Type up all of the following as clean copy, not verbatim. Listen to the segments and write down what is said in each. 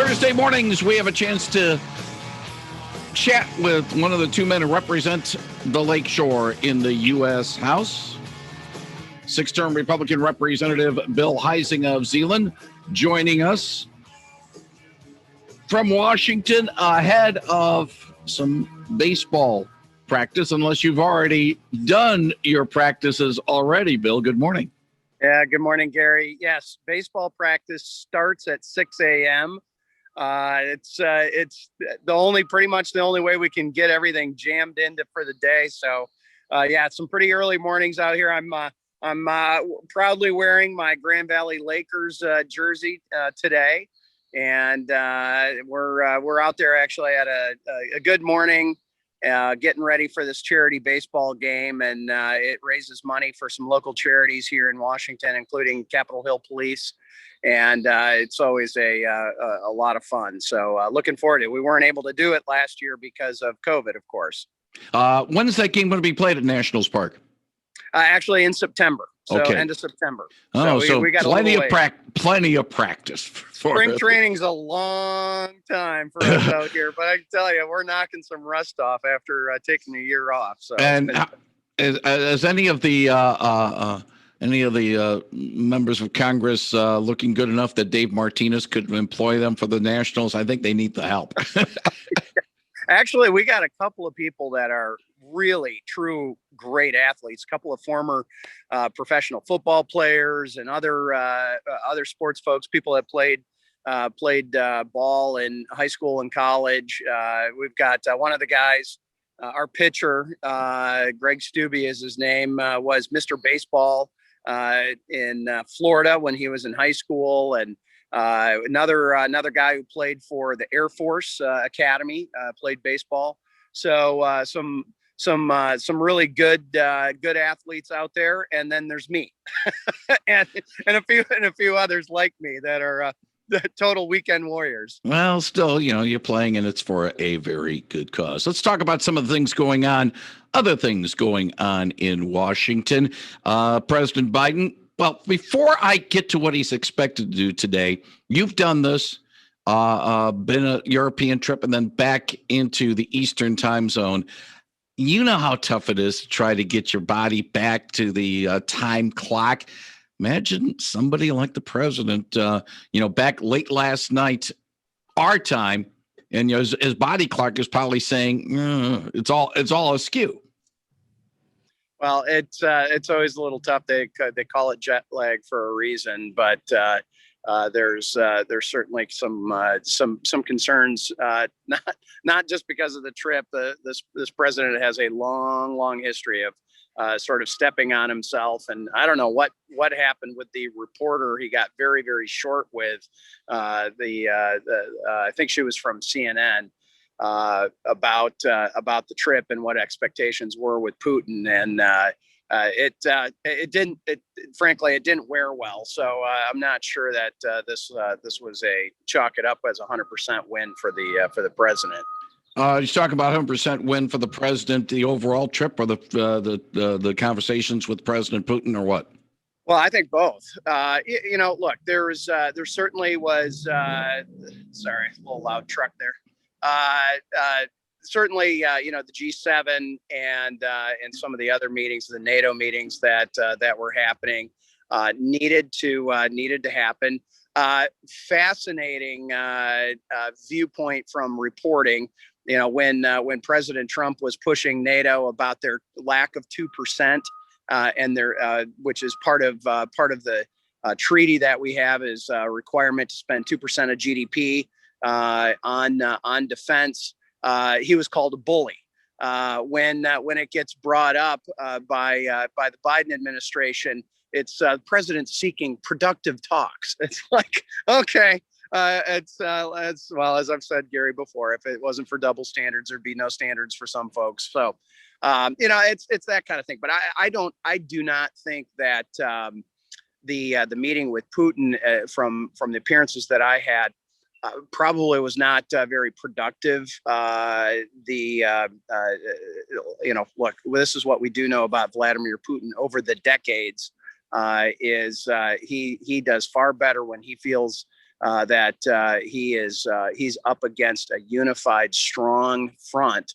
Thursday mornings, we have a chance to chat with one of the two men who represent the Lakeshore in the U.S. House. Six-term Republican Representative Bill Huizenga of R-Zeeland joining us from Washington ahead of some baseball practice, unless you've already done your practices already. Bill, good morning. Yeah, good morning, Gary. Yes, baseball practice starts at 6 a.m. It's pretty much the only way we can get everything jammed into for the day. So, yeah, it's some pretty early mornings out here. I'm proudly wearing my Grand Valley Lakers jersey today, and we're out there actually at a good morning, getting ready for this charity baseball game, and it raises money for some local charities here in Washington, including Capitol Hill Police. And it's always a lot of fun. So looking forward to it. We weren't able to do it last year because of COVID, of course. When is that game going to be played at Nationals Park? Actually, in September. So okay. End of September. So we got plenty of practice. Spring training's a long time for us out here, but I can tell you, we're knocking some rust off after taking a year off. So and as any of the members of Congress looking good enough that Dave Martinez could employ them for the Nationals? I think they need the help. Actually, we got a couple of people that are really true great athletes, a couple of former professional football players and other sports folks, people that played ball in high school and college. We've got one of the guys, our pitcher, Greg Stubbe is his name, was Mr. Baseball in Florida when he was in high school, and another guy who played for the Air Force Academy, played baseball. So some really good athletes out there, and then there's me, and a few others like me that are the total weekend warriors. Well, still, you're playing, and it's for a very good cause. Let's talk about some of the things going on, other things going on in Washington. President Biden, well, before I get to what he's expected to do today, you've done this, been a European trip and then back into the Eastern time zone. You know how tough it is to try to get your body back to the time clock. Imagine somebody like the president, back late last night, our time, and his body clock is probably saying it's all askew. Well, it's always a little tough. They call it jet lag for a reason, but there's certainly some concerns. Not just because of the trip. This president has a long history of sort of stepping on himself, and I don't know what happened with the reporter he got very short with. I think she was from CNN. About the trip and what expectations were with Putin, and frankly it didn't wear well. So I'm not sure that this was a chalk it up as 100% win for the president. You talk about 100% win for the president, the overall trip, or the conversations with President Putin, or what? Well, I think both. Look, there certainly was. Sorry, a little loud truck there. Certainly, the G7 and some of the other meetings, the NATO meetings that were happening, needed to happen. Fascinating viewpoint from reporting. When President Trump was pushing NATO about their lack of 2%, and their which is part of the treaty that we have, is a requirement to spend 2% of GDP on defense. He was called a bully. When it gets brought up by the Biden administration, it's the president seeking productive talks. It's like, okay, it's well, as I've said, Gary, before, if it wasn't for double standards, there'd be no standards for some folks. So, it's that kind of thing. But I do not think that the meeting with Putin, from the appearances that I had, probably was not very productive. Look, this is what we do know about Vladimir Putin over the decades, is he does far better when he feels that he's up against a unified, strong front.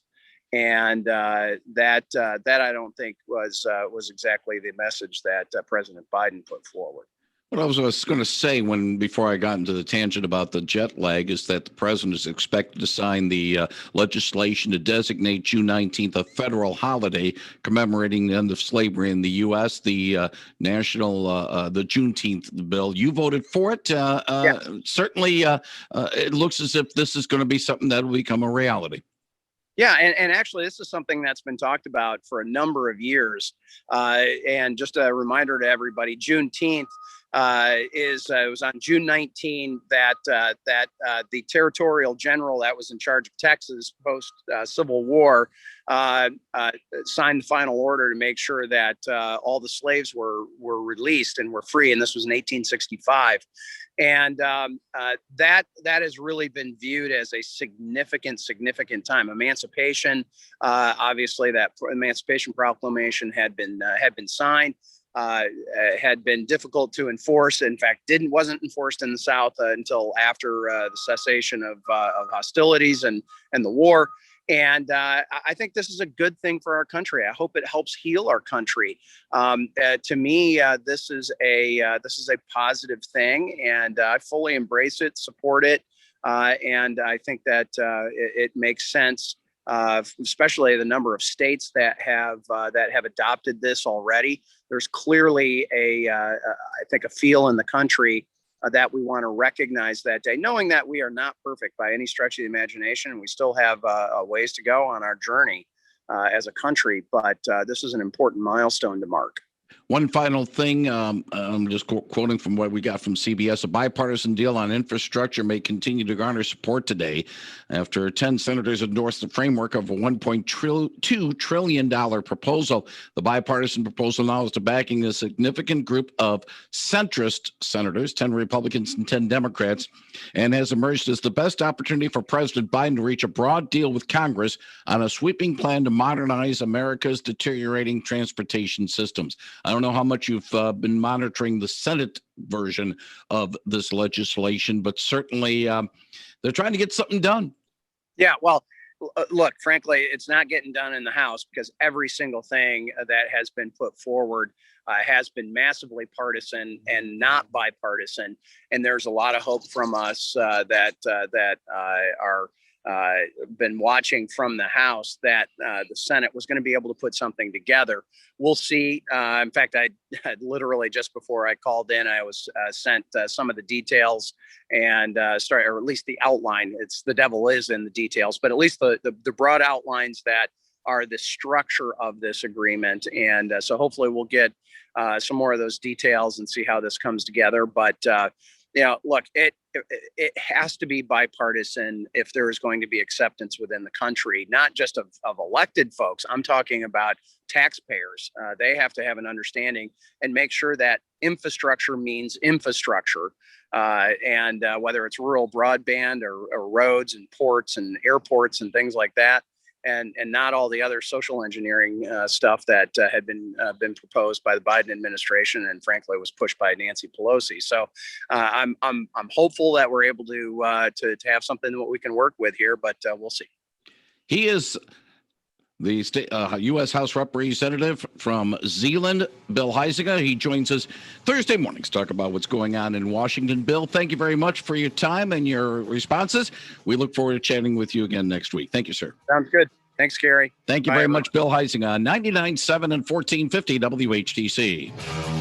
And that I don't think was exactly the message that President Biden put forward. What I was going to say before I got into the tangent about the jet lag is that the president is expected to sign the legislation to designate June 19th a federal holiday commemorating the end of slavery in the U.S. The the Juneteenth bill. You voted for it. Yeah. Certainly, it looks as if this is going to be something that will become a reality. Yeah, and actually, this is something that's been talked about for a number of years. And just a reminder to everybody, Juneteenth it was on June 19 that the territorial general that was in charge of Texas post Civil War signed the final order to make sure that all the slaves were released and were free. And this was in 1865. And that has really been viewed as a significant time. Emancipation, obviously, that Emancipation Proclamation had been signed. Had been difficult to enforce. In fact, wasn't enforced in the South until after the cessation of hostilities and the war. And I think this is a good thing for our country. I hope it helps heal our country. To me, this is a positive thing, and I fully embrace it, support it, and I think that it makes sense. Especially the number of states that have adopted this already. There's clearly I think a feel in the country that we want to recognize that day, knowing that we are not perfect by any stretch of the imagination, and we still have a ways to go on our journey as a country. But this is an important milestone to mark. One final thing, I'm just quoting from what we got from CBS. A bipartisan deal on infrastructure may continue to garner support today after 10 senators endorsed the framework of a $1.2 trillion proposal. The bipartisan proposal now is to backing a significant group of centrist senators, 10 Republicans and 10 Democrats, and has emerged as the best opportunity for President Biden to reach a broad deal with Congress on a sweeping plan to modernize America's deteriorating transportation systems. I don't know how much you've been monitoring the Senate version of this legislation, but certainly they're trying to get something done. Yeah, well, look, frankly, it's not getting done in the House because every single thing that has been put forward has been massively partisan and not bipartisan. And there's a lot of hope from us that are been watching from the House that the Senate was going to be able to put something together. We'll see. In fact, I literally just before I called in, I was sent some of the details and or at least the outline. The devil is in the details, but at least the broad outlines that are the structure of this agreement. And so hopefully we'll get some more of those details and see how this comes together. But look, it has to be bipartisan if there is going to be acceptance within the country, not just of elected folks. I'm talking about taxpayers. They have to have an understanding and make sure that infrastructure means infrastructure. And whether it's rural broadband or roads and ports and airports and things like that, and not all the other social engineering stuff that had been proposed by the Biden administration and frankly was pushed by Nancy Pelosi. So I'm hopeful that we're able to have something that we can work with here, but we'll see. He is the state, U.S. House Representative from R-Zeeland, Bill Huizenga. He joins us Thursday mornings to talk about what's going on in Washington. Bill, thank you very much for your time and your responses. We look forward to chatting with you again next week. Thank you, sir. Sounds good. Thanks, Gary. Thank you very much, Bill Huizenga, 99.7 and 1450 WHTC.